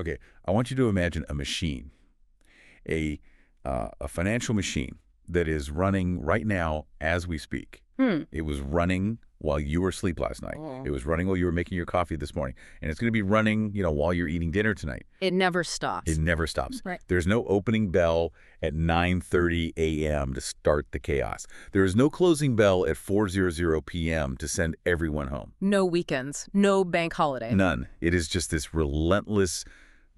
Okay, I want you to imagine a machine, a financial machine that is running right now as we speak. It was running while you were asleep last night. Oh. It was running while you were making your coffee this morning. And it's going to be running, while you're eating dinner tonight. It never stops. It never stops. Right. There's no opening bell at 9:30 a.m. to start the chaos. There is no closing bell at 4:00 p.m. to send everyone home. No weekends. No bank holiday. None. It is just this relentless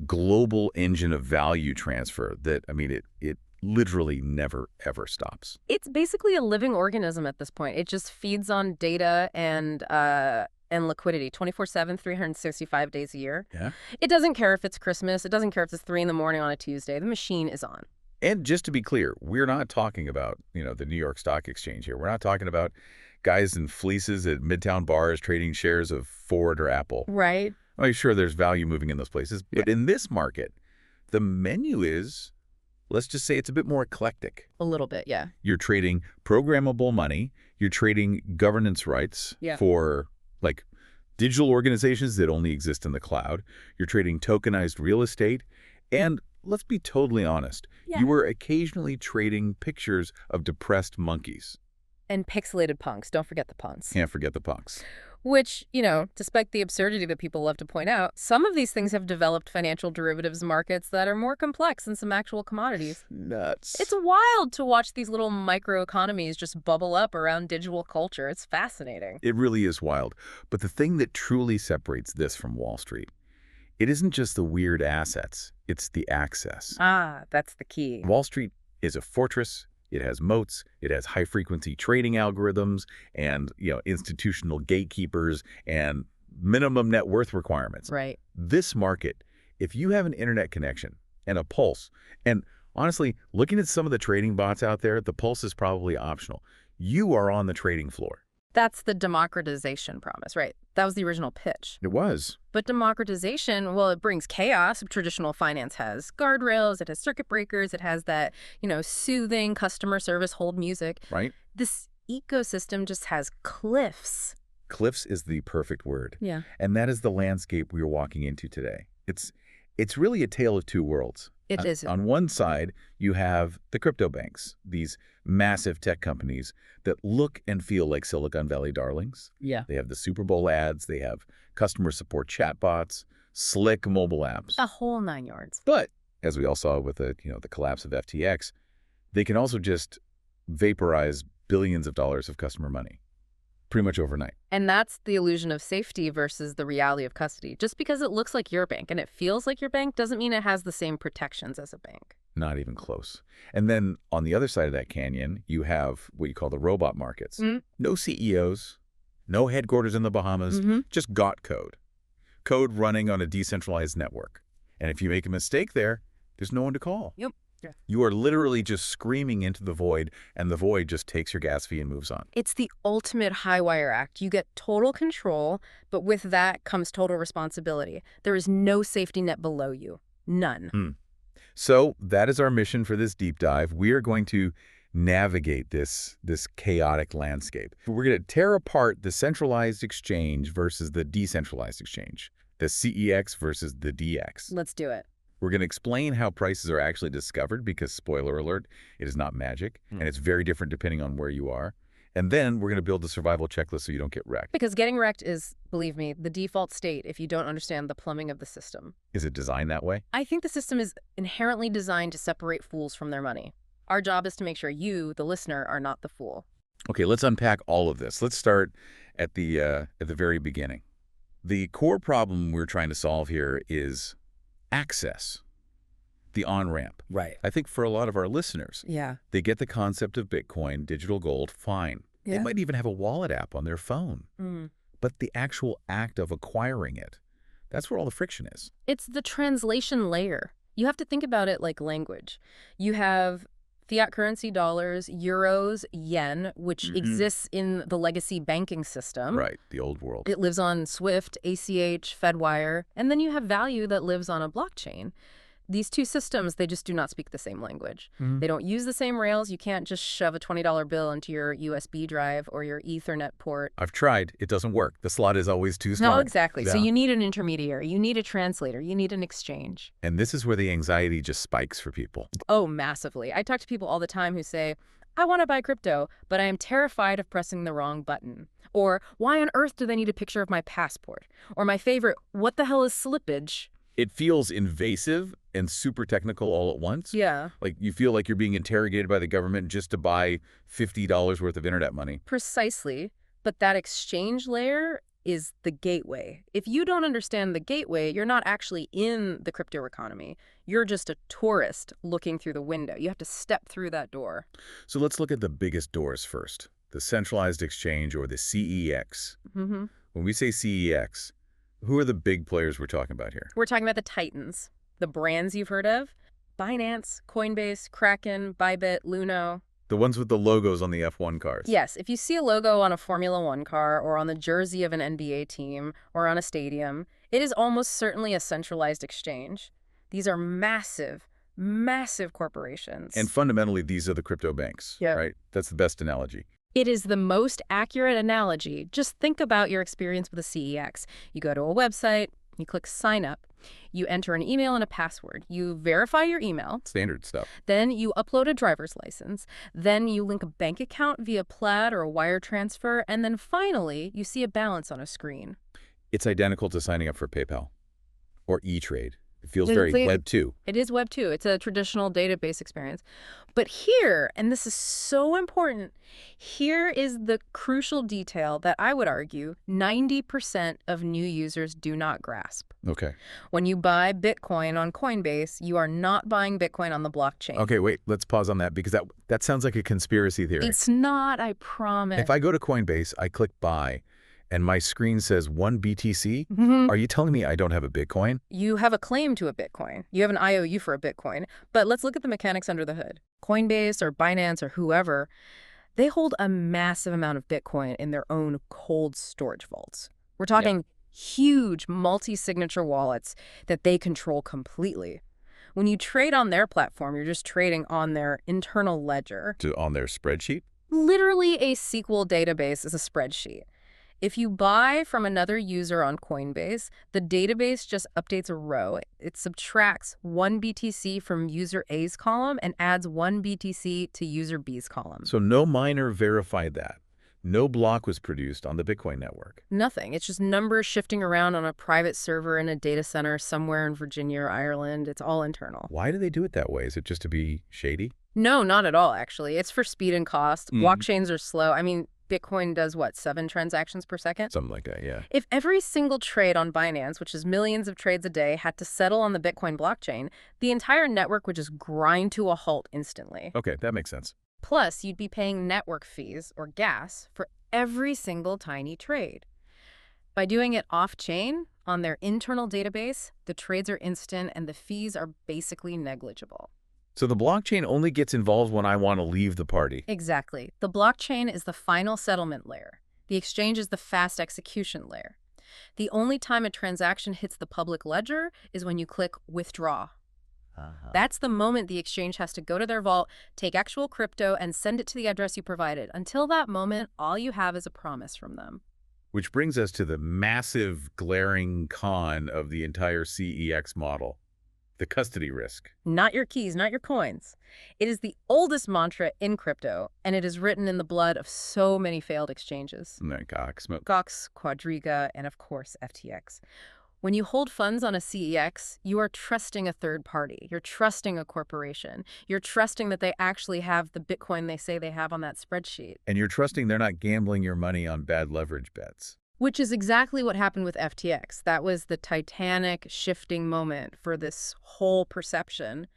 global engine of value transfer that, it literally never, ever stops. It's basically a living organism at this point. It just feeds on data and liquidity 24/7, 365 days a year. Yeah. It doesn't care if it's Christmas. It doesn't care if it's 3 a.m. on a Tuesday. The machine is on. And just to be clear, we're not talking about, the New York Stock Exchange here. We're not talking about guys in fleeces at Midtown bars trading shares of Ford or Apple. Right. Sure, there's value moving in those places. But in this market, the menu is, let's just say it's a bit more eclectic. A little bit, yeah. You're trading programmable money. You're trading governance rights for, digital organizations that only exist in the cloud. You're trading tokenized real estate. And let's be totally honest. Yeah. You were occasionally trading pictures of depressed monkeys. And pixelated punks. Don't forget the punks. Can't forget the punks. Which, despite the absurdity that people love to point out, some of these things have developed financial derivatives markets that are more complex than some actual commodities. Nuts. It's wild to watch these little microeconomies just bubble up around digital culture. It's fascinating. It really is wild. But the thing that truly separates this from Wall Street, it isn't just the weird assets, it's the access. Ah, that's the key. Wall Street is a fortress. It has moats, it has high-frequency trading algorithms and, institutional gatekeepers and minimum net worth requirements. Right. This market, if you have an internet connection and a pulse, and honestly, looking at some of the trading bots out there, the pulse is probably optional. You are on the trading floor. That's the democratization promise, right? That was the original pitch. It was. But democratization, well, it brings chaos. Traditional finance has guardrails, it has circuit breakers, it has that, soothing customer service hold music. Right. This ecosystem just has cliffs. Cliffs is the perfect word. Yeah. And that is the landscape we are walking into today. It's really a tale of two worlds. It is. On one side, you have the crypto banks, these massive tech companies that look and feel like Silicon Valley darlings. Yeah. They have the Super Bowl ads, they have customer support chatbots, slick mobile apps. A whole 9 yards. But as we all saw with the collapse of FTX, they can also just vaporize billions of dollars of customer money pretty much overnight. And that's the illusion of safety versus the reality of custody. Just because it looks like your bank and it feels like your bank doesn't mean it has the same protections as a bank. Not even close. And then on the other side of that canyon, you have what you call the robot markets. No CEOs, no headquarters in the Bahamas, just got code. Code running on a decentralized network. And if you make a mistake there's no one to call. Yep. Yeah. You are literally just screaming into the void, and the void just takes your gas fee and moves on. It's the ultimate high wire act. You get total control, but with that comes total responsibility. There is no safety net below you. None. So that is our mission for this deep dive. We are going to navigate this chaotic landscape. We're going to tear apart the centralized exchange versus the decentralized exchange, the CEX versus the DX. Let's do it. We're going to explain how prices are actually discovered because, spoiler alert, it is not magic, and it's very different depending on where you are. And then we're going to build a survival checklist so you don't get wrecked. Because getting wrecked is, believe me, the default state if you don't understand the plumbing of the system. Is it designed that way? I think the system is inherently designed to separate fools from their money. Our job is to make sure you, the listener, are not the fool. Okay, let's unpack all of this. Let's start at the very beginning. The core problem we're trying to solve here is access, the on-ramp. Right. I think for a lot of our listeners, they get the concept of Bitcoin, digital gold, fine. Yeah. They might even have a wallet app on their phone. But the actual act of acquiring it, that's where all the friction is. It's the translation layer. You have to think about it like language. You have fiat currency dollars, euros, yen, which exists in the legacy banking system. Right, the old world. It lives on SWIFT, ACH, Fedwire, and then you have value that lives on a blockchain. These two systems, they just do not speak the same language. They don't use the same rails. You can't just shove a $20 bill into your USB drive or your Ethernet port. I've tried. It doesn't work. The slot is always too small. No, exactly. Yeah. So you need an intermediary. You need a translator. You need an exchange. And this is where the anxiety just spikes for people. Oh, massively. I talk to people all the time who say, I want to buy crypto, but I am terrified of pressing the wrong button. Or, why on earth do they need a picture of my passport? Or my favorite, what the hell is slippage? It feels invasive and super technical all at once. Yeah. Like you feel like you're being interrogated by the government just to buy $50 worth of internet money. Precisely. But that exchange layer is the gateway. If you don't understand the gateway, you're not actually in the crypto economy. You're just a tourist looking through the window. You have to step through that door. So let's look at the biggest doors first. The Centralized Exchange, or the CEX. When we say CEX, who are the big players we're talking about here? We're talking about the titans, the brands you've heard of. Binance, Coinbase, Kraken, Bybit, Luno. The ones with the logos on the F1 cars. Yes, if you see a logo on a Formula One car or on the jersey of an NBA team or on a stadium, it is almost certainly a centralized exchange. These are massive, massive corporations. And fundamentally, these are the crypto banks, right? That's the best analogy. It is the most accurate analogy. Just think about your experience with a CEX. You go to a website, you click sign up, you enter an email and a password, you verify your email. Standard stuff. Then you upload a driver's license. Then you link a bank account via Plaid or a wire transfer. And then finally, you see a balance on a screen. It's identical to signing up for PayPal or E-Trade. It feels very Web 2. It is Web 2. It's a traditional database experience. But here, and this is so important, here is the crucial detail that I would argue 90% of new users do not grasp. Okay. When you buy Bitcoin on Coinbase, you are not buying Bitcoin on the blockchain. Okay, wait, let's pause on that because that sounds like a conspiracy theory. It's not, I promise. If I go to Coinbase, I click buy, and my screen says 1 BTC, are you telling me I don't have a Bitcoin? You have a claim to a Bitcoin. You have an IOU for a Bitcoin. But let's look at the mechanics under the hood. Coinbase or Binance or whoever, they hold a massive amount of Bitcoin in their own cold storage vaults. We're talking huge multi-signature wallets that they control completely. When you trade on their platform, you're just trading on their internal ledger. On their spreadsheet? Literally, a SQL database is a spreadsheet. If you buy from another user on Coinbase, the database just updates a row. It subtracts 1 BTC from user A's column and adds 1 BTC to user B's column. So no miner verified that. No block was produced on the Bitcoin network. Nothing. It's just numbers shifting around on a private server in a data center somewhere in Virginia or Ireland. It's all internal. Why do they do it that way? Is it just to be shady? No, not at all, actually. It's for speed and cost. Blockchains are slow. I mean, Bitcoin does, what, 7 transactions per second? Something like that, yeah. If every single trade on Binance, which is millions of trades a day, had to settle on the Bitcoin blockchain, the entire network would just grind to a halt instantly. Okay, that makes sense. Plus, you'd be paying network fees, or gas, for every single tiny trade. By doing it off-chain, on their internal database, the trades are instant and the fees are basically negligible. So the blockchain only gets involved when I want to leave the party. Exactly. The blockchain is the final settlement layer. The exchange is the fast execution layer. The only time a transaction hits the public ledger is when you click withdraw. That's the moment the exchange has to go to their vault, take actual crypto, and send it to the address you provided. Until that moment, all you have is a promise from them. Which brings us to the massive glaring con of the entire CEX model. The custody risk. Not your keys, not your coins. It is the oldest mantra in crypto, and it is written in the blood of so many failed exchanges. Gox, Quadriga, and of course, FTX. When you hold funds on a CEX, you are trusting a third party. You're trusting a corporation. You're trusting that they actually have the Bitcoin they say they have on that spreadsheet. And you're trusting they're not gambling your money on bad leverage bets. Which is exactly what happened with FTX. That was the titanic shifting moment for this whole perception.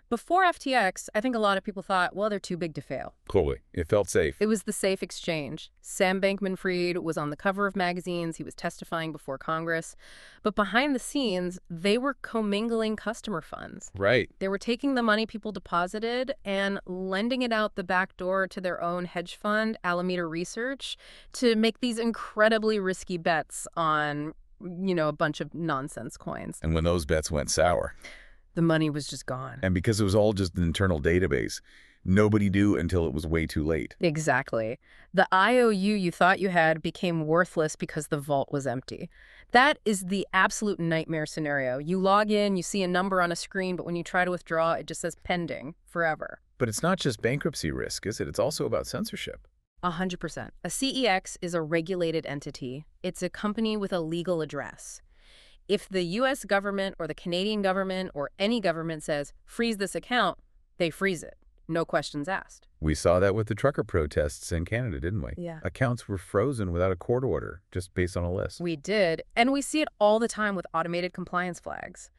Before FTX, I think a lot of people thought, well, they're too big to fail. Totally. It felt safe. It was the safe exchange. Sam Bankman-Fried was on the cover of magazines. He was testifying before Congress. But behind the scenes, they were commingling customer funds. Right. They were taking the money people deposited and lending it out the back door to their own hedge fund, Alameda Research, to make these incredibly risky bets on, a bunch of nonsense coins. And when those bets went sour. The money was just gone. And because it was all just an internal database, nobody knew until it was way too late. Exactly. The IOU you thought you had became worthless because the vault was empty. That is the absolute nightmare scenario. You log in, you see a number on a screen, but when you try to withdraw, it just says pending forever. But it's not just bankruptcy risk, is it? It's also about censorship. 100%. A CEX is a regulated entity. It's a company with a legal address. If the U.S. government or the Canadian government or any government says, freeze this account, they freeze it. No questions asked. We saw that with the trucker protests in Canada, didn't we? Yeah. Accounts were frozen without a court order, just based on a list. We did, and we see it all the time with automated compliance flags.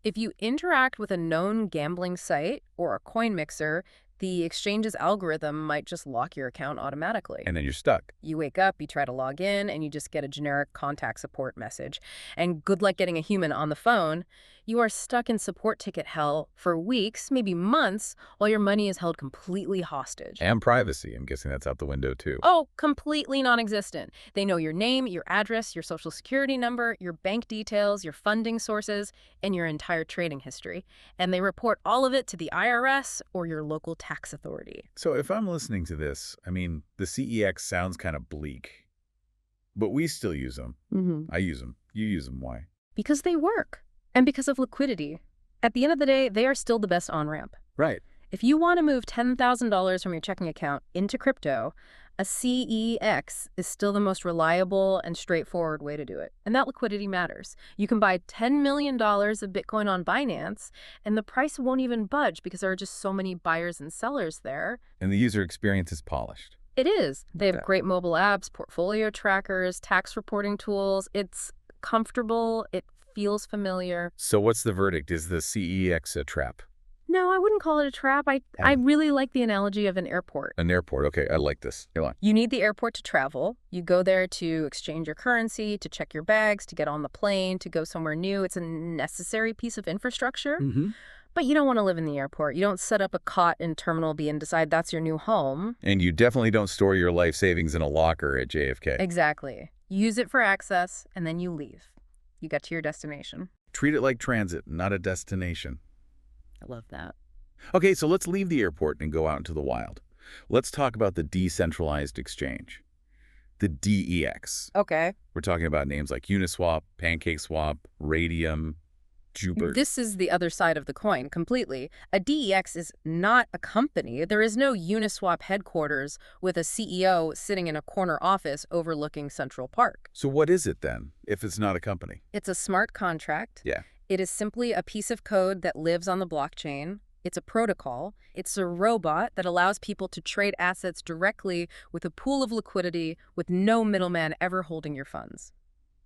If you interact with a known gambling site or a coin mixer, the exchange's algorithm might just lock your account automatically. And then you're stuck. You wake up, you try to log in, and you just get a generic contact support message. And good luck getting a human on the phone. You are stuck in support ticket hell for weeks, maybe months, while your money is held completely hostage. And privacy. I'm guessing that's out the window, too. Oh, completely non-existent. They know your name, your address, your social security number, your bank details, your funding sources, and your entire trading history. And they report all of it to the IRS or your local tax authority. So if I'm listening to this, I mean, the CEX sounds kind of bleak. But we still use them. I use them. You use them. Why? Because they work. And because of liquidity. At the end of the day, they are still the best on-ramp. Right. If you want to move $10,000 from your checking account into crypto, a CEX is still the most reliable and straightforward way to do it. And that liquidity matters. You can buy $10 million of Bitcoin on Binance, and the price won't even budge because there are just so many buyers and sellers there. And the user experience is polished. It is. They have great mobile apps, portfolio trackers, tax reporting tools. It's comfortable. It feels familiar. So what's the verdict? Is the CEX a trap? No, I wouldn't call it a trap. I really like the analogy of an airport. An airport. Okay, I like this. Go on. You need the airport to travel. You go there to exchange your currency, to check your bags, to get on the plane, to go somewhere new. It's a necessary piece of infrastructure. But you don't want to live in the airport. You don't set up a cot in Terminal B and decide that's your new home. And you definitely don't store your life savings in a locker at JFK. Exactly. Use it for access, and then you leave. You get to your destination. Treat it like transit, not a destination. I love that. Okay, so let's leave the airport and go out into the wild. Let's talk about the decentralized exchange, the DEX. Okay. We're talking about names like Uniswap, PancakeSwap, Raydium, Jupiter. This is the other side of the coin, completely. A DEX is not a company. There is no Uniswap headquarters with a CEO sitting in a corner office overlooking Central Park. So what is it then, if it's not a company? It's a smart contract. Yeah. It is simply a piece of code that lives on the blockchain. It's a protocol. It's a robot that allows people to trade assets directly with a pool of liquidity with no middleman ever holding your funds.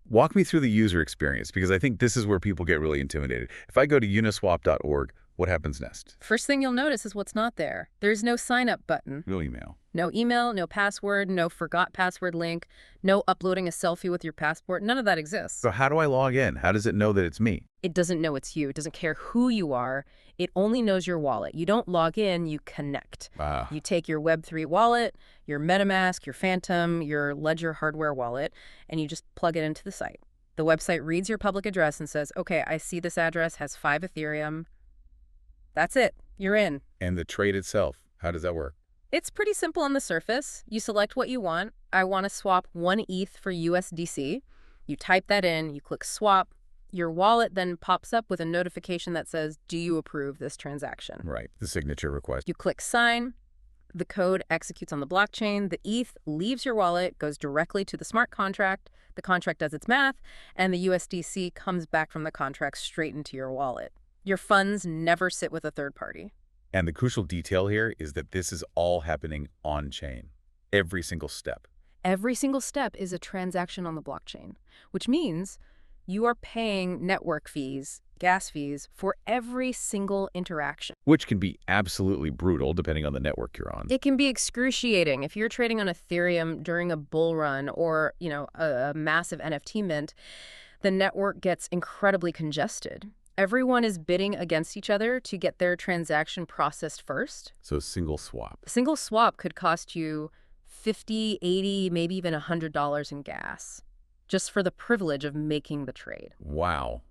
Walk me through the user experience, because I think this is where people get really intimidated. If I go to uniswap.org, what happens next? First thing you'll notice is what's not there. There's no sign-up button. No email. No email, no password, no forgot password link, no uploading a selfie with your passport. None of that exists. So how do I log in? How does it know that it's me? It doesn't know it's you. It doesn't care who you are. It only knows your wallet. You don't log in, you connect. You take your Web3 wallet, your MetaMask, your Phantom, your Ledger hardware wallet, and you just plug it into the site. The website reads your public address and says, okay, I see this address has 5 Ethereum. That's it. You're in. And the trade itself, how does that work? It's pretty simple on the surface. You select what you want. I want to swap 1 ETH for USDC. You type that in, you click swap. Your wallet then pops up with a notification that says, do you approve this transaction? Right, the signature request. You click sign. The code executes on the blockchain. The ETH leaves your wallet, goes directly to the smart contract. The contract does its math, and the USDC comes back from the contract straight into your wallet. Your funds never sit with a third party. And the crucial detail here is that this is all happening on-chain. Every single step. Every single step is a transaction on the blockchain, which means you are paying network fees, gas fees, for every single interaction. Which can be absolutely brutal depending on the network you're on. It can be excruciating. If you're trading on Ethereum during a bull run or, a massive NFT mint, the network gets incredibly congested. Everyone is bidding against each other to get their transaction processed first. So a single swap. A single swap could cost you $50, $80, maybe even $100 in gas, just for the privilege of making the trade. Wow.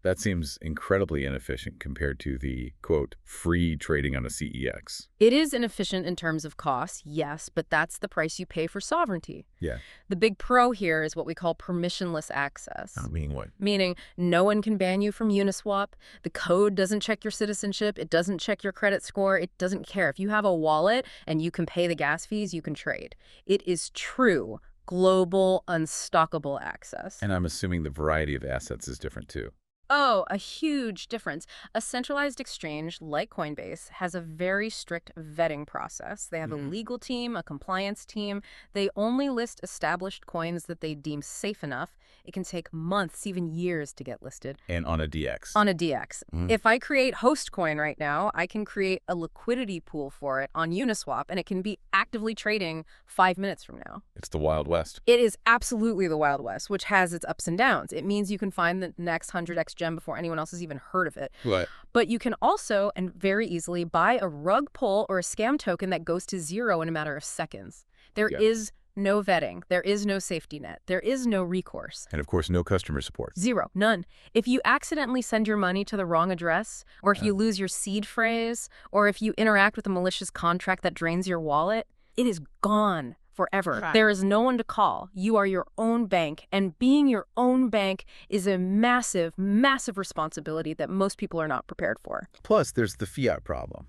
That seems incredibly inefficient compared to the, quote, free trading on a CEX. It is inefficient in terms of cost, yes, but that's the price you pay for sovereignty. Yeah. The big pro here is what we call permissionless access. Meaning what? Meaning no one can ban you from Uniswap. The code doesn't check your citizenship. It doesn't check your credit score. It doesn't care. If you have a wallet and you can pay the gas fees, you can trade. It is true global, unstockable access. And I'm assuming the variety of assets is different too. Oh, a huge difference. A centralized exchange like Coinbase has a very strict vetting process. They have a legal team, a compliance team. They only list established coins that they deem safe enough. It can take months, even years to get listed. And on a DX. On a DX. If I create host coin right now, I can create a liquidity pool for it on Uniswap, and it can be actively trading 5 minutes from now. It's the Wild West. It is absolutely the Wild West, which has its ups and downs. It means you can find the next 100x gem before anyone else has even heard of it. What? But you can also, and very easily, buy a rug pull or a scam token that goes to zero in a matter of seconds. There is no vetting. There is no safety net. There is no recourse. And of course, no customer support. Zero. None. If you accidentally send your money to the wrong address, or if you lose your seed phrase, or if you interact with a malicious contract that drains your wallet, it is gone forever. Right. There is no one to call. You are your own bank, and being your own bank is a massive, massive responsibility that most people are not prepared for. Plus, there's the fiat problem.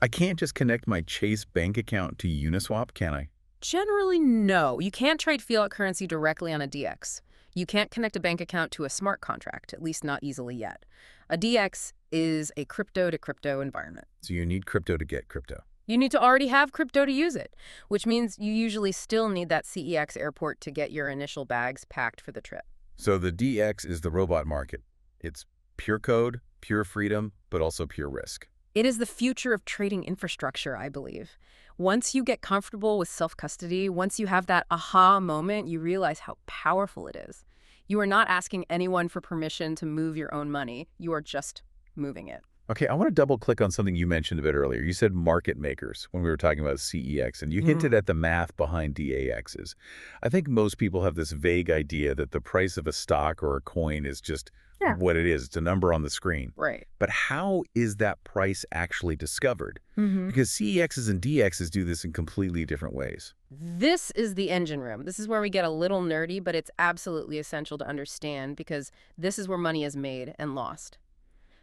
I can't just connect my Chase bank account to Uniswap, can I? Generally, no. You can't trade fiat currency directly on a DX. You can't connect a bank account to a smart contract, at least not easily yet. A DX is a crypto-to-crypto environment. So you need crypto to get crypto. You need to already have crypto to use it, which means you usually still need that CEX airport to get your initial bags packed for the trip. So the DX is the robot market. It's pure code, pure freedom, but also pure risk. It is the future of trading infrastructure, I believe. Once you get comfortable with self-custody, once you have that aha moment, you realize how powerful it is. You are not asking anyone for permission to move your own money. You are just moving it. Okay, I want to double click on something you mentioned a bit earlier. You said market makers when we were talking about CEX, and you hinted at the math behind DAXs. I think most people have this vague idea that the price of a stock or a coin is just what it is. It's a number on the screen. Right. But how is that price actually discovered? Because CEXs and DXs do this in completely different ways. This is the engine room. This is where we get a little nerdy, but it's absolutely essential to understand because this is where money is made and lost.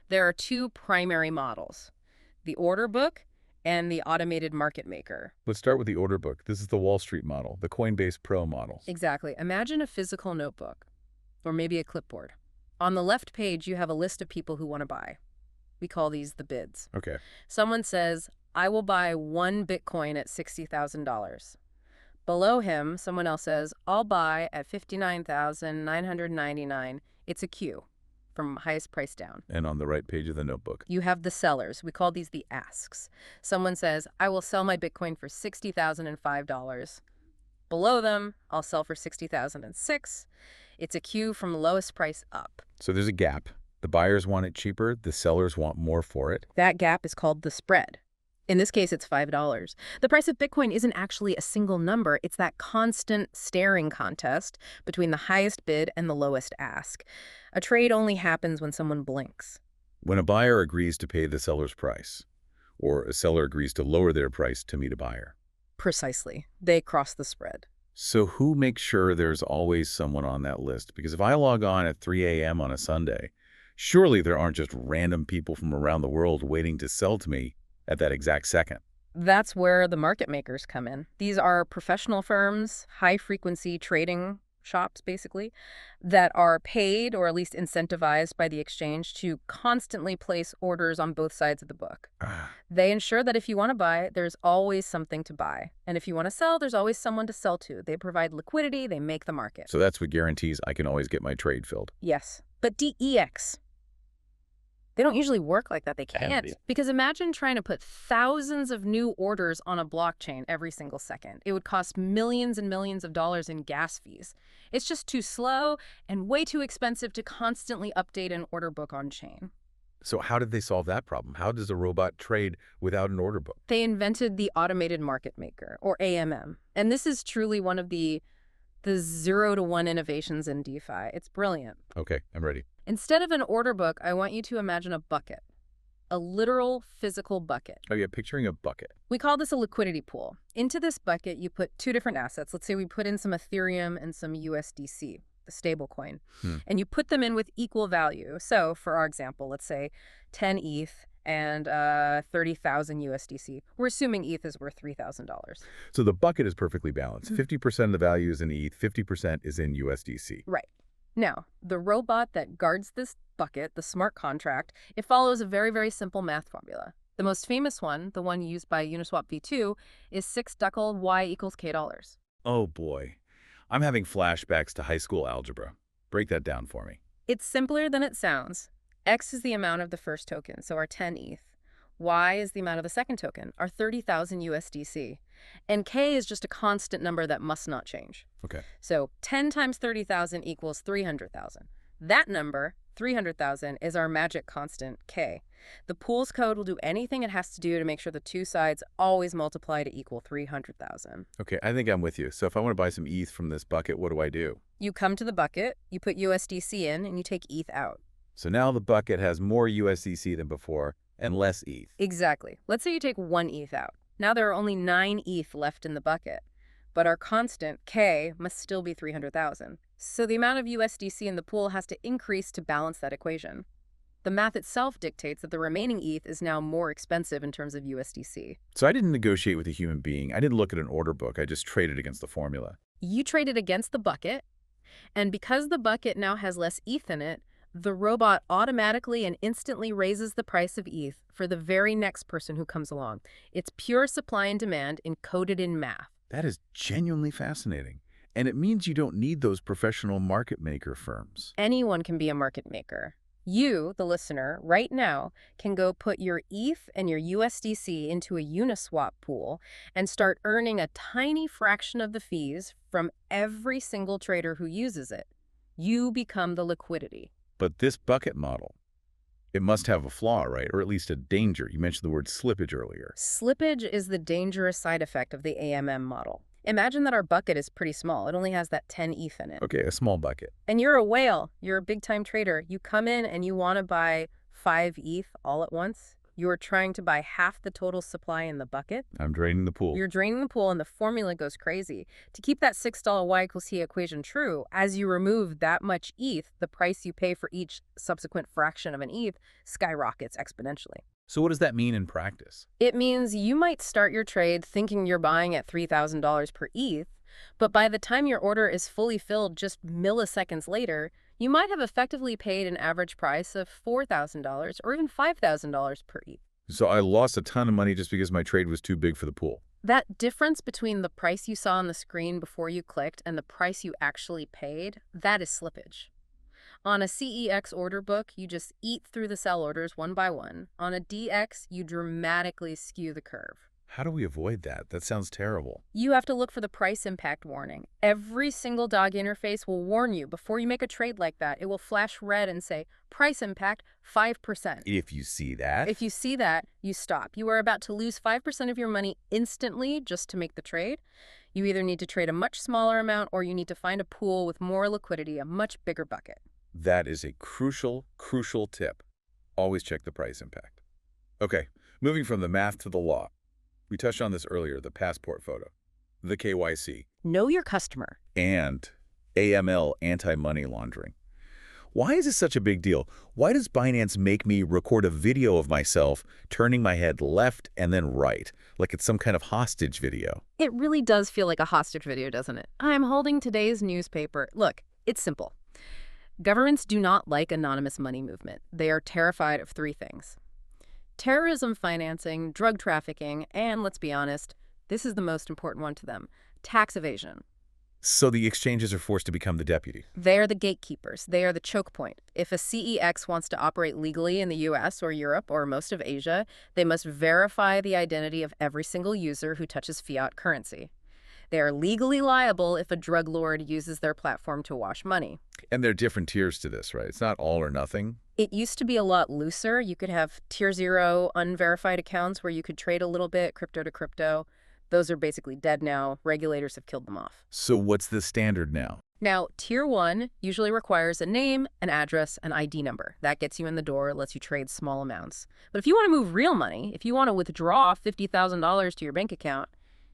There are two primary models, the order book and the automated market maker. Let's start with the order book. This is the Wall Street model, the Coinbase Pro model. Exactly. Imagine a physical notebook, or maybe a clipboard. On the left page, you have a list of people who want to buy. We call these the bids. Okay. Someone says, I will buy 1 Bitcoin at $60,000. Below him, someone else says, I'll buy at $59,999. It's a queue. From highest price down. And on the right page of the notebook. You have the sellers. We call these the asks. Someone says, I will sell my Bitcoin for $60,005. Below them, I'll sell for $60,006. It's a queue from lowest price up. So there's a gap. The buyers want it cheaper. The sellers want more for it. That gap is called the spread. In this case, it's $5. The price of Bitcoin isn't actually a single number. It's that constant staring contest between the highest bid and the lowest ask. A trade only happens when someone blinks. When a buyer agrees to pay the seller's price, or a seller agrees to lower their price to meet a buyer. Precisely. They cross the spread. So who makes sure there's always someone on that list? Because if I log on at 3 a.m. on a Sunday, surely there aren't just random people from around the world waiting to sell to me at that exact second. That's where the market makers come in. These are professional firms, high-frequency trading shops, basically, that are paid or at least incentivized by the exchange to constantly place orders on both sides of the book. They ensure that if you want to buy, there's always something to buy. And if you want to sell, there's always someone to sell to. They provide liquidity, they make the market. So that's what guarantees I can always get my trade filled. Yes. But DEX, they don't usually work like that. They can't. Because imagine trying to put thousands of new orders on a blockchain every single second. It would cost millions and millions of dollars in gas fees. It's just too slow and way too expensive to constantly update an order book on chain. So how did they solve that problem? How does a robot trade without an order book? They invented the automated market maker, or AMM. And this is truly one of the the 0 to 1 innovations in DeFi. It's brilliant. Okay, I'm ready. Instead of an order book, I want you to imagine a bucket. A literal physical bucket. Oh yeah, picturing a bucket. We call this a liquidity pool. Into this bucket, you put two different assets. Let's say we put in some Ethereum and some USDC, the stable coin, and you put them in with equal value. So for our example, let's say 10 ETH and 30,000 USDC. We're assuming ETH is worth $3,000. So the bucket is perfectly balanced. 50% of the value is in ETH, 50% is in USDC. Right. Now, the robot that guards this bucket, the smart contract, it follows a very, very simple math formula. The most famous one, the one used by Uniswap v2, is 6 ducal y equals k dollars. Oh boy. I'm having flashbacks to high school algebra. Break that down for me. It's simpler than it sounds. X is the amount of the first token, so our 10 ETH. Y is the amount of the second token, our 30,000 USDC. And K is just a constant number that must not change. Okay. So 10 times 30,000 equals 300,000. That number, 300,000, is our magic constant, K. The pool's code will do anything it has to do to make sure the two sides always multiply to equal 300,000. Okay, I think I'm with you. So if I want to buy some ETH from this bucket, what do I do? You come to the bucket, you put USDC in, and you take ETH out. So now the bucket has more USDC than before and less ETH. Exactly. Let's say you take 1 ETH out. Now there are only 9 ETH left in the bucket, but our constant, K, must still be 300,000. So the amount of USDC in the pool has to increase to balance that equation. The math itself dictates that the remaining ETH is now more expensive in terms of USDC. So I didn't negotiate with a human being. I didn't look at an order book. I just traded against the formula. You traded against the bucket, and because the bucket now has less ETH in it, the robot automatically and instantly raises the price of ETH for the very next person who comes along. It's pure supply and demand encoded in math. That is genuinely fascinating. And it means you don't need those professional market maker firms. Anyone can be a market maker. You, the listener, right now can go put your ETH and your USDC into a Uniswap pool and start earning a tiny fraction of the fees from every single trader who uses it. You become the liquidity. But this bucket model, it must have a flaw, right? Or at least a danger. You mentioned the word slippage earlier. Slippage is the dangerous side effect of the AMM model. Imagine that our bucket is pretty small. It only has that 10 ETH in it. Okay, a small bucket. And you're a whale. You're a big-time trader. You come in and you want to buy 5 ETH all at once. You're trying to buy half the total supply in the bucket. I'm draining the pool. You're draining the pool and the formula goes crazy. To keep that $6 Y equals T equation true, as you remove that much ETH, the price you pay for each subsequent fraction of an ETH skyrockets exponentially. So what does that mean in practice? It means you might start your trade thinking you're buying at $3,000 per ETH, but by the time your order is fully filled just milliseconds later, you might have effectively paid an average price of $4,000 or even $5,000 per ETH. So I lost a ton of money just because my trade was too big for the pool. That difference between the price you saw on the screen before you clicked and the price you actually paid, that is slippage. On a CEX order book, you just eat through the sell orders one by one. On a DX, you dramatically skew the curve. How do we avoid that? That sounds terrible. You have to look for the price impact warning. Every single dog interface will warn you before you make a trade like that. It will flash red and say, price impact 5%. If you see that? If you see that, you stop. You are about to lose 5% of your money instantly just to make the trade. You either need to trade a much smaller amount or you need to find a pool with more liquidity, a much bigger bucket. That is a crucial tip. Always check the price impact. Okay, moving from the math to the law. We touched on this earlier, the passport photo, the KYC. Know your customer. And AML, anti-money laundering. Why is this such a big deal? Why does Binance make me record a video of myself turning my head left and then right, like it's some kind of hostage video? It really does feel like a hostage video, doesn't it? I'm holding today's newspaper. Look, it's simple. Governments do not like anonymous money movement. They are terrified of 3 things: terrorism financing, drug trafficking, and, let's be honest, this is the most important one to them, tax evasion. So the exchanges are forced to become the deputy. They are the gatekeepers. They are the choke point. If a CEX wants to operate legally in the US or Europe or most of Asia, they must verify the identity of every single user who touches fiat currency. They are legally liable if a drug lord uses their platform to wash money. And there are different tiers to this, right? It's not all or nothing. It used to be a lot looser. You could have tier 0 unverified accounts where you could trade a little bit crypto to crypto. Those are basically dead now. Regulators have killed them off. So what's the standard now? Now, Tier 1 usually requires a name, an address, an ID number. That gets you in the door, lets you trade small amounts. But if you want to move real money, if you want to withdraw $50,000 to your bank account,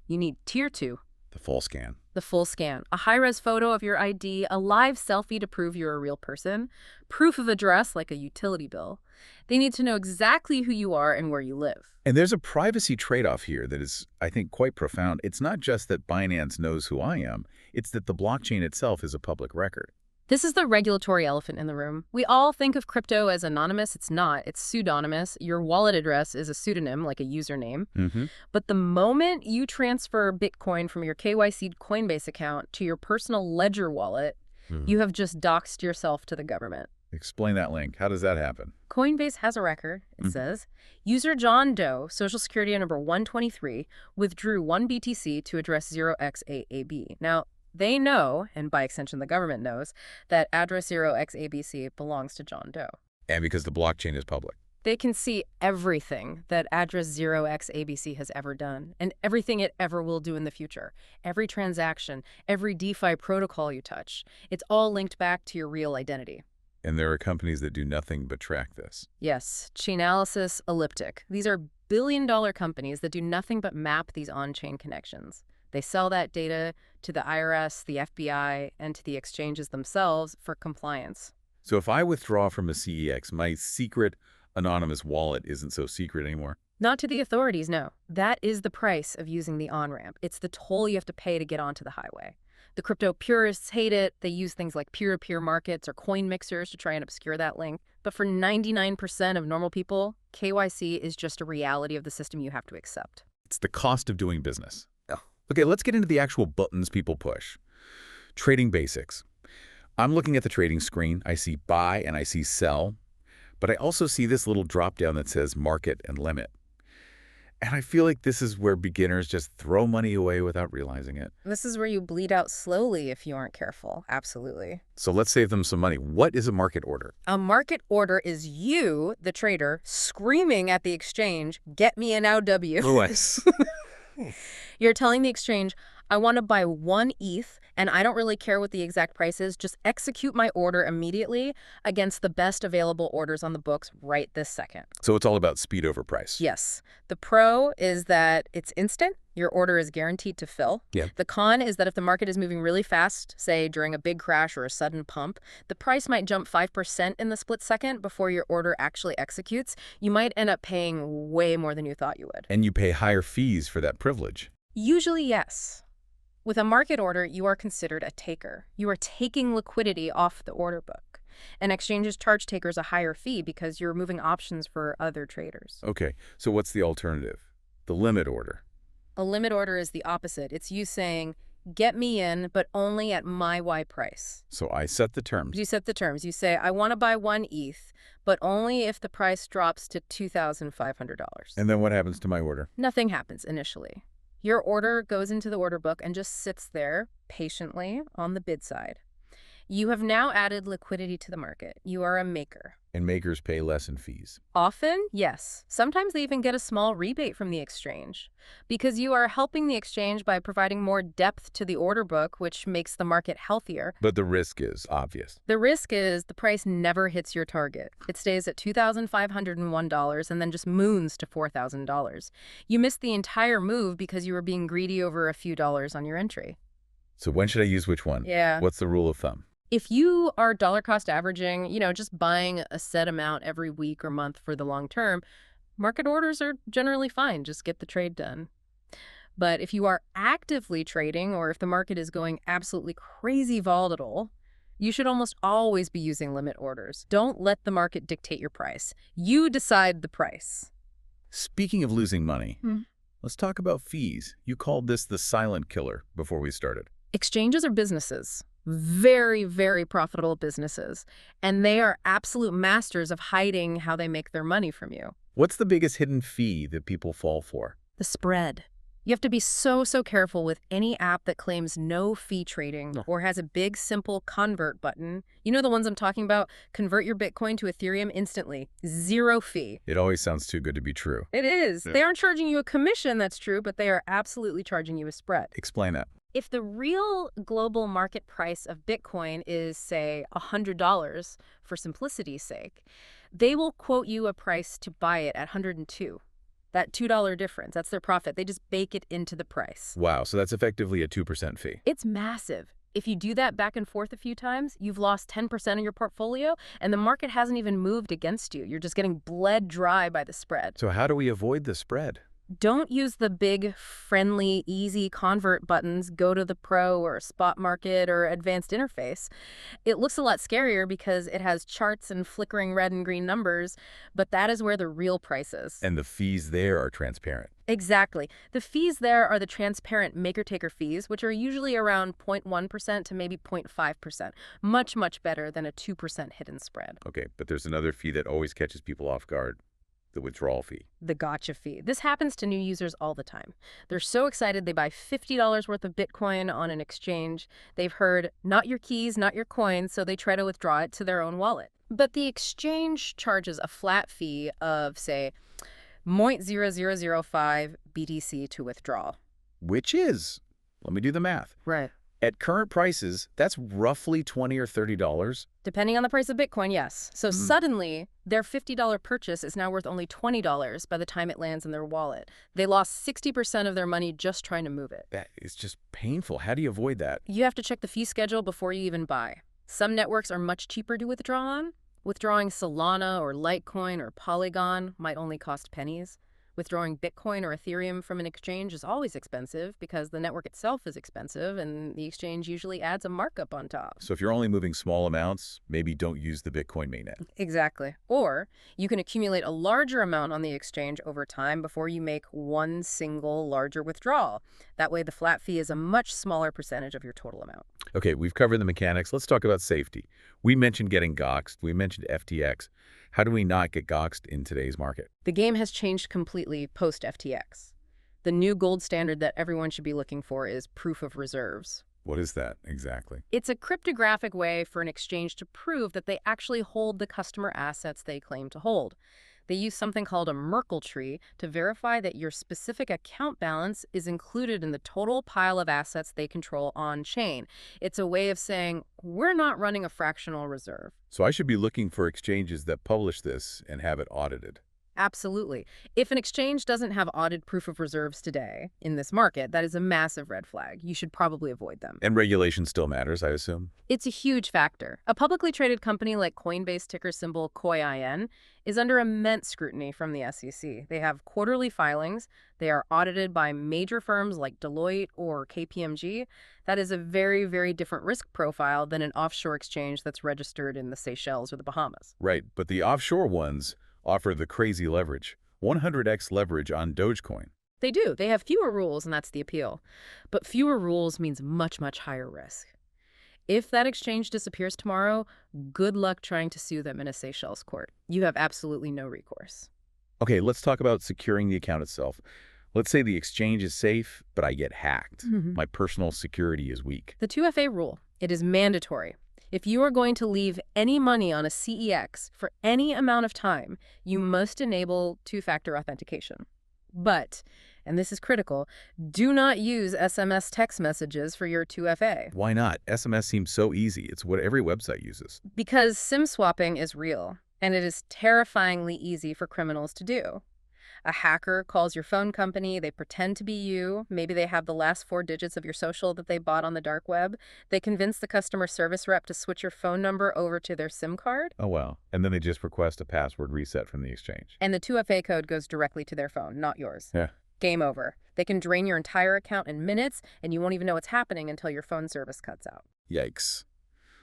you need Tier 2. The full scan. The full scan. A high-res photo of your ID, a live selfie to prove you're a real person, proof of address like a utility bill. They need to know exactly who you are and where you live. And there's a privacy trade-off here that is, I think, quite profound. It's not just that Binance knows who I am. It's that the blockchain itself is a public record. This is the regulatory elephant in the room. We all think of crypto as anonymous. It's not. It's pseudonymous. Your wallet address is a pseudonym, like a username. But the moment you transfer Bitcoin from your KYC'd Coinbase account to your personal Ledger wallet, you have just doxed yourself to the government. Explain that link. How does that happen? Coinbase has a record. It says, user John Doe, social security number 123, withdrew 1 BTC to address 0xAAB. Now, they know, and by extension the government knows, that address 0xABC belongs to John Doe. And because the blockchain is public. They can see everything that address 0xABC has ever done, and everything it ever will do in the future. Every transaction, every DeFi protocol you touch. It's all linked back to your real identity. And there are companies that do nothing but track this. Yes, Chainalysis, Elliptic. These are billion-dollar companies that do nothing but map these on-chain connections. They sell that data to the IRS, the FBI, and to the exchanges themselves for compliance. So if I withdraw from a CEX, my secret anonymous wallet isn't so secret anymore? Not to the authorities, no. That is the price of using the on-ramp. It's the toll you have to pay to get onto the highway. The crypto purists hate it. They use things like peer-to-peer markets or coin mixers to try and obscure that link. But for 99% of normal people, KYC is just a reality of the system you have to accept. It's the cost of doing business. Okay, let's get into the actual buttons people push. Trading basics. I'm looking at the trading screen. I see buy and I see sell. But I also see this little drop-down that says market and limit. And I feel like this is where beginners just throw money away without realizing it. This is where you bleed out slowly if you aren't careful. Absolutely. So let's save them some money. What is a market order? A market order is you, the trader, screaming at the exchange, "Get me an OW." Lewis. You're telling the exchange, I want to buy 1 ETH, and I don't really care what the exact price is. Just execute my order immediately against the best available orders on the books right this second. So it's all about speed over price. Yes. The pro is that it's instant. Your order is guaranteed to fill. Yeah. The con is that if the market is moving really fast, say during a big crash or a sudden pump, the price might jump 5% in the split second before your order actually executes. You might end up paying way more than you thought you would. And you pay higher fees for that privilege. Usually, yes. With a market order, you are considered a taker. You are taking liquidity off the order book. And exchanges charge takers a higher fee because you're removing options for other traders. Okay, so what's the alternative? The limit order. A limit order is the opposite. It's you saying, get me in, but only at my Y price. So I set the terms. You set the terms. You say, I want to buy 1 ETH, but only if the price drops to $2,500. And then what happens to my order? Nothing happens initially. Your order goes into the order book and just sits there patiently on the bid side. You have now added liquidity to the market. You are a maker. And makers pay less in fees. Often, yes. Sometimes they even get a small rebate from the exchange because you are helping the exchange by providing more depth to the order book, which makes the market healthier. But the risk is obvious. The risk is the price never hits your target. It stays at $2,501 and then just moons to $4,000. You missed the entire move because you were being greedy over a few dollars on your entry. So when should I use which one? Yeah. What's the rule of thumb? If you are dollar cost averaging, just buying a set amount every week or month for the long term, market orders are generally fine. Just get the trade done. But if you are actively trading or if the market is going absolutely crazy volatile, you should almost always be using limit orders. Don't let the market dictate your price. You decide the price. Speaking of losing money, let's talk about fees. You called this the silent killer before we started. Exchanges are businesses. Very, very profitable businesses. And they are absolute masters of hiding how they make their money from you. What's the biggest hidden fee that people fall for? The spread. You have to be so careful with any app that claims no fee trading or has a big, simple convert button. You know the ones I'm talking about? Convert your Bitcoin to Ethereum instantly. 0 fee. It always sounds too good to be true. It is. Yeah. They aren't charging you a commission, that's true, but they are absolutely charging you a spread. Explain that. If the real global market price of Bitcoin is, say, $100 for simplicity's sake, they will quote you a price to buy it at $102. That $2 difference, that's their profit. They just bake it into the price. Wow, so that's effectively a 2% fee. It's massive. If you do that back and forth a few times, you've lost 10% of your portfolio, and the market hasn't even moved against you. You're just getting bled dry by the spread. So how do we avoid the spread? Don't use the big, friendly, easy convert buttons, go to the pro or spot market or advanced interface. It looks a lot scarier because it has charts and flickering red and green numbers, but that is where the real price is. And the fees there are transparent. Exactly. The fees there are the transparent maker-taker fees, which are usually around 0.1% to maybe 0.5%. Much better than a 2% hidden spread. Okay, but there's another fee that always catches people off guard. The withdrawal fee. The gotcha fee. This happens to new users all the time. They're so excited they buy $50 worth of Bitcoin on an exchange. They've heard, not your keys, not your coins, so they try to withdraw it to their own wallet. But the exchange charges a flat fee of, say, 0.0005 BTC to withdraw. Which is, let me do the math. Right. At current prices, that's roughly $20 or $30. Depending on the price of Bitcoin, yes. So suddenly, their $50 purchase is now worth only $20 by the time it lands in their wallet. They lost 60% of their money just trying to move it. That is just painful. How do you avoid that? You have to check the fee schedule before you even buy. Some networks are much cheaper to withdraw on. Withdrawing Solana or Litecoin or Polygon might only cost pennies. Withdrawing Bitcoin or Ethereum from an exchange is always expensive because the network itself is expensive and the exchange usually adds a markup on top. So if you're only moving small amounts, maybe don't use the Bitcoin mainnet. Exactly. Or you can accumulate a larger amount on the exchange over time before you make one single larger withdrawal. That way the flat fee is a much smaller percentage of your total amount. Okay, we've covered the mechanics. Let's talk about safety. We mentioned getting doxxed. We mentioned FTX. How do we not get doxxed in today's market? The game has changed completely post-FTX. The new gold standard that everyone should be looking for is proof of reserves. What is that exactly? It's a cryptographic way for an exchange to prove that they actually hold the customer assets they claim to hold. They use something called a Merkle tree to verify that your specific account balance is included in the total pile of assets they control on-chain. It's a way of saying, we're not running a fractional reserve. So I should be looking for exchanges that publish this and have it audited. Absolutely. If an exchange doesn't have audited proof of reserves today in this market, that is a massive red flag. You should probably avoid them. And regulation still matters, I assume? It's a huge factor. A publicly traded company like Coinbase, ticker symbol COIN, is under immense scrutiny from the SEC. They have quarterly filings. They are audited by major firms like Deloitte or KPMG. That is a very different risk profile than an offshore exchange that's registered in the Seychelles or the Bahamas. Right, but the offshore ones offer the crazy leverage, 100x leverage on Dogecoin. They do. They have fewer rules, and that's the appeal. But fewer rules means much higher risk. If that exchange disappears tomorrow, good luck trying to sue them in a Seychelles court. You have absolutely no recourse. Okay, let's talk about securing the account itself. Let's say the exchange is safe, but I get hacked. My personal security is weak. The 2FA rule. It is mandatory. If you are going to leave any money on a CEX for any amount of time, you must enable two-factor authentication. But, and this is critical, do not use SMS text messages for your 2FA. Why not? SMS seems so easy. It's what every website uses. Because SIM swapping is real, and it is terrifyingly easy for criminals to do. A hacker calls your phone company, they pretend to be you, maybe they have the last 4 digits of your social that they bought on the dark web. They convince the customer service rep to switch your phone number over to their SIM card. Oh, wow. And then they just request a password reset from the exchange. And the 2FA code goes directly to their phone, not yours. Yeah. Game over. They can drain your entire account in minutes, and you won't even know what's happening until your phone service cuts out. Yikes.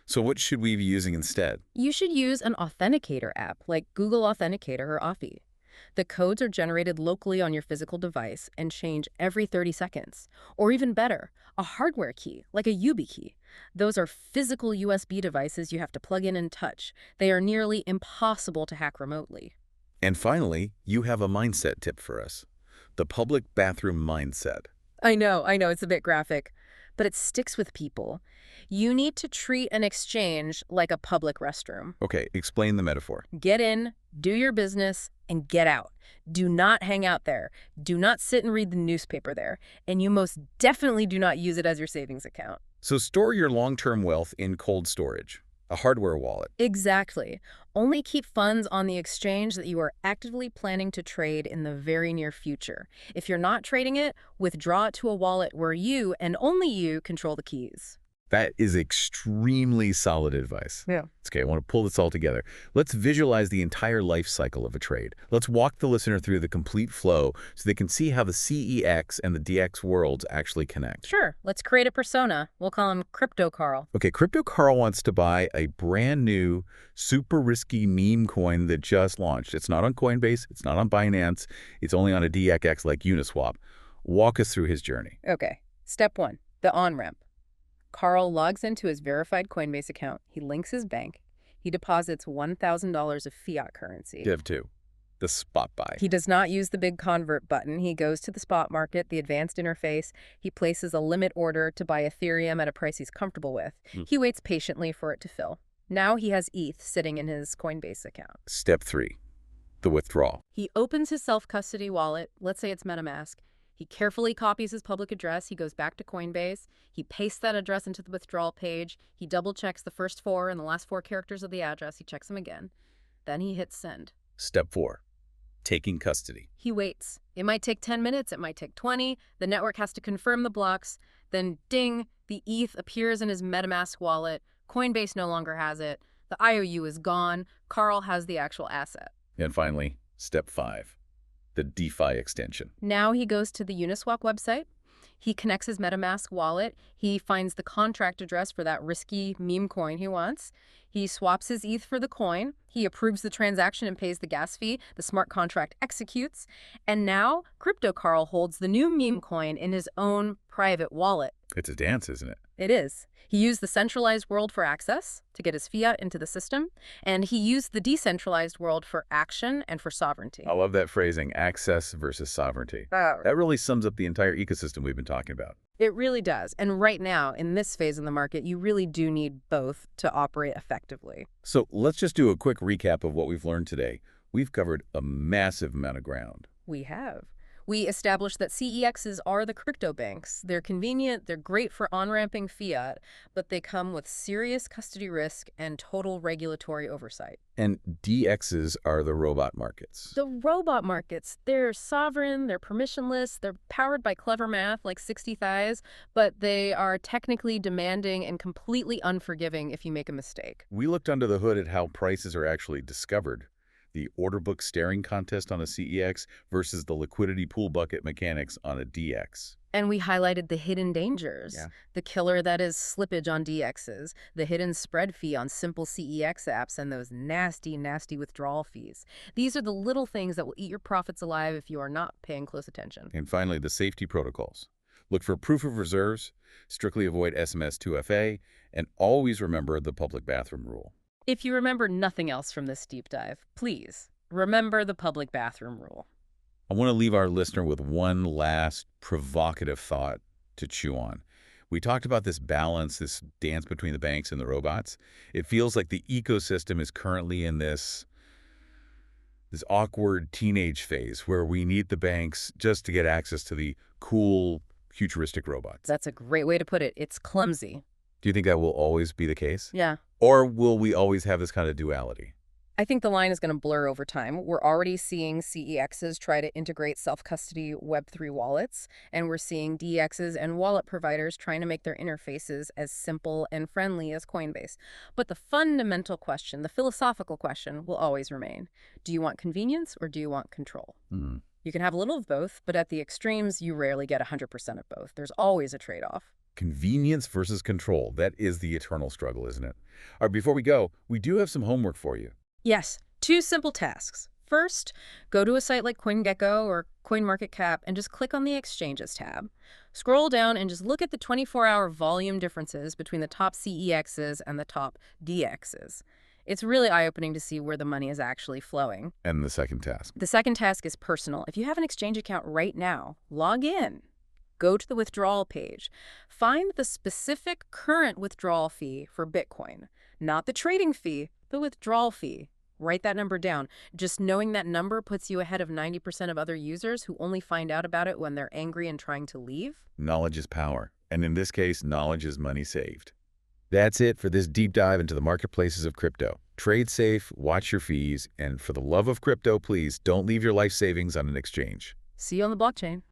So what should we be using instead? You should use an authenticator app like Google Authenticator or Authy. The codes are generated locally on your physical device and change every 30 seconds. Or even better, a hardware key, like a YubiKey. Those are physical USB devices you have to plug in and touch. They are nearly impossible to hack remotely. And finally, you have a mindset tip for us. The public bathroom mindset. I know, it's a bit graphic, but it sticks with people. You need to treat an exchange like a public restroom. Okay, explain the metaphor. Get in, do your business, and get out. Do not hang out there. Do not sit and read the newspaper there. And you most definitely do not use it as your savings account. So store your long-term wealth in cold storage, a hardware wallet. Exactly. Only keep funds on the exchange that you are actively planning to trade in the very near future. If you're not trading it, withdraw it to a wallet where you and only you control the keys. That is extremely solid advice. Yeah. Okay, I want to pull this all together. Let's visualize the entire life cycle of a trade. Let's walk the listener through the complete flow so they can see how the CEX and the DX worlds actually connect. Sure. Let's create a persona. We'll call him Crypto Carl. Okay, Crypto Carl wants to buy a brand new, super risky meme coin that just launched. It's not on Coinbase. It's not on Binance. It's only on a DXX like Uniswap. Walk us through his journey. Okay. Step 1, the on-ramp. Carl logs into his verified Coinbase account. He links his bank. He deposits $1,000 of fiat currency. Step 2, the spot buy. He does not use the big convert button. He goes to the spot market, the advanced interface. He places a limit order to buy Ethereum at a price he's comfortable with. He waits patiently for it to fill. Now he has ETH sitting in his Coinbase account. Step 3, the withdrawal. He opens his self-custody wallet. Let's say it's MetaMask. He carefully copies his public address. He goes back to Coinbase. He pastes that address into the withdrawal page. He double-checks the first 4 and the last 4 characters of the address. He checks them again. Then he hits send. Step 4, taking custody. He waits. It might take 10 minutes. It might take 20. The network has to confirm the blocks. Then, ding, the ETH appears in his MetaMask wallet. Coinbase no longer has it. The IOU is gone. Carl has the actual asset. And finally, step 5, the DeFi extension. Now he goes to the Uniswap website. He connects his MetaMask wallet. He finds the contract address for that risky meme coin he wants. He swaps his ETH for the coin. He approves the transaction and pays the gas fee. The smart contract executes. And now Crypto Carl holds the new meme coin in his own private wallet. It's a dance, isn't it? It is. He used the centralized world for access to get his fiat into the system, and he used the decentralized world for action and for sovereignty. I love that phrasing, access versus sovereignty. That really sums up the entire ecosystem we've been talking about. It really does. And right now, in this phase of the market, you really do need both to operate effectively. So let's just do a quick recap of what we've learned today. We've covered a massive amount of ground. We have. We established that CEXs are the crypto banks. They're convenient, they're great for on-ramping fiat, but they come with serious custody risk and total regulatory oversight. And DXs are the robot markets. The robot markets, they're sovereign, they're permissionless, they're powered by clever math like 60 thighs, but they are technically demanding and completely unforgiving if you make a mistake. We looked under the hood at how prices are actually discovered. The order book staring contest on a CEX versus the liquidity pool bucket mechanics on a DX. And we highlighted the hidden dangers, the killer that is slippage on DXs, the hidden spread fee on simple CEX apps, and those nasty, nasty withdrawal fees. These are the little things that will eat your profits alive if you are not paying close attention. And finally, the safety protocols. Look for proof of reserves, strictly avoid SMS 2FA, and always remember the public bathroom rule. If you remember nothing else from this deep dive, please remember the public bathroom rule. I want to leave our listener with one last provocative thought to chew on. We talked about this balance, this dance between the banks and the robots. It feels like the ecosystem is currently in this awkward teenage phase where we need the banks just to get access to the cool, futuristic robots. That's a great way to put it. It's clumsy. Do you think that will always be the case? Yeah. Or will we always have this kind of duality? I think the line is going to blur over time. We're already seeing CEXs try to integrate self-custody Web3 wallets, and we're seeing DXs and wallet providers trying to make their interfaces as simple and friendly as Coinbase. But the fundamental question, the philosophical question, will always remain. Do you want convenience or do you want control? You can have a little of both, but at the extremes, you rarely get 100% of both. There's always a trade-off. Convenience versus control. That is the eternal struggle, isn't it? All right, before we go, we do have some homework for you. Yes, 2 simple tasks. First, go to a site like CoinGecko or CoinMarketCap and just click on the Exchanges tab. Scroll down and just look at the 24-hour volume differences between the top CEXs and the top DXs. It's really eye-opening to see where the money is actually flowing. And the second task? The second task is personal. If you have an exchange account right now, log in. Go to the withdrawal page. Find the specific current withdrawal fee for Bitcoin. Not the trading fee, the withdrawal fee. Write that number down. Just knowing that number puts you ahead of 90% of other users who only find out about it when they're angry and trying to leave. Knowledge is power. And in this case, knowledge is money saved. That's it for this deep dive into the marketplaces of crypto. Trade safe, watch your fees, and for the love of crypto, please don't leave your life savings on an exchange. See you on the blockchain.